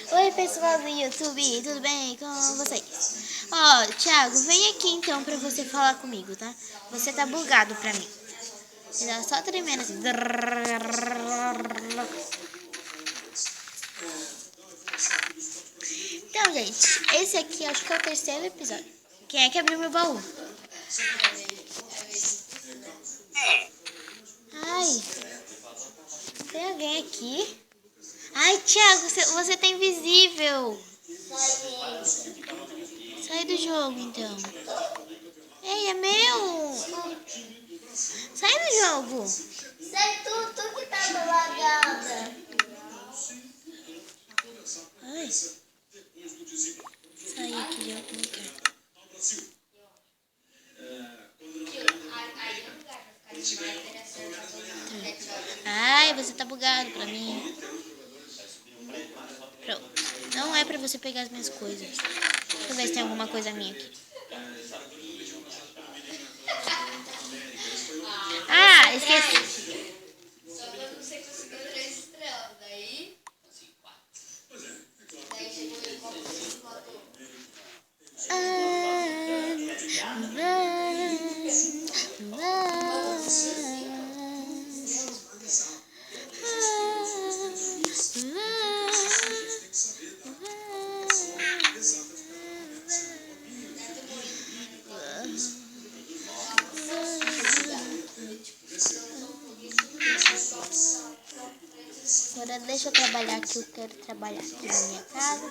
Oi pessoal do YouTube, tudo bem com vocês? Ó, Thiago, vem aqui então pra você falar comigo, tá? Você tá bugado pra mim. Ele só tremendo assim. Então, gente, esse aqui acho que é o terceiro episódio. Quem é que abriu meu baú? Ai, tem alguém aqui? Ai, Thiago, você tá invisível. Sai do jogo, então. Ei, é meu. Sai do jogo. Sai tu que tá lagada. Ai. Sai aqui de algum lugar. Ai, você tá bugado pra mim. Pronto. Não é pra você pegar as minhas coisas. Deixa eu ver se tem alguma coisa minha aqui. Ah, esqueci. Só pra você conseguir 3 estrelas. Daí chegou em qual você botou? Agora deixa eu trabalhar aqui, eu quero trabalhar aqui na minha casa.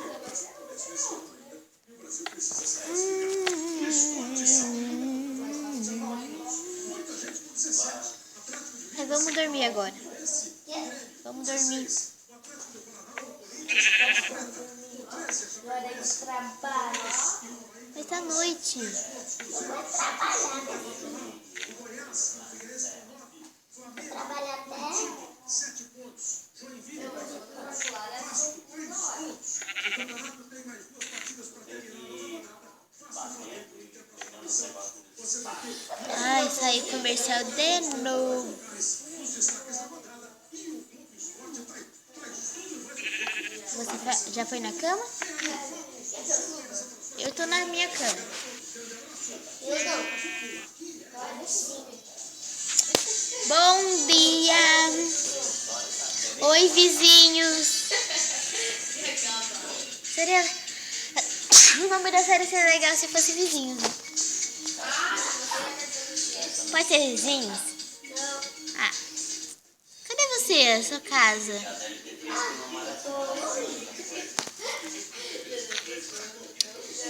Vamos dormir agora. Vamos dormir. Agora eu trabalho. Mas tá noite. Trabalhar até. Ai, saiu comercial de novo. Você já foi na cama? Eu tô na minha cama. Eu não. Bom dia! Oi, vizinhos! Seria... O nome da série seria legal se fosse vizinhos, né? Pode ser vizinhos? Não. Ah. Cadê você, a sua casa?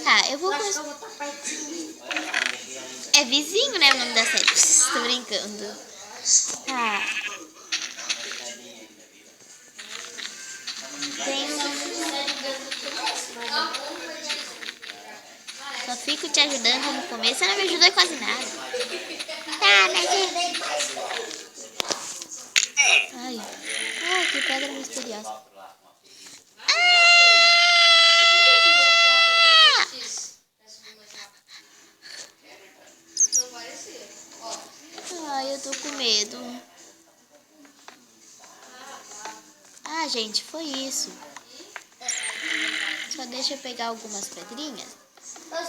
Tá, eu vou... É vizinho, né, o nome da série? Tô brincando. Tá. Só fico te ajudando no começo, você não me ajudou quase nada. Tá, mas... Ai, que pedra misteriosa. Ai, eu tô com medo. Ah, gente, foi isso. Só deixa eu pegar algumas pedrinhas. Se você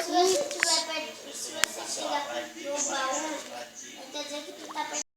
chegar perto do baú, quer dizer que tu tá perto.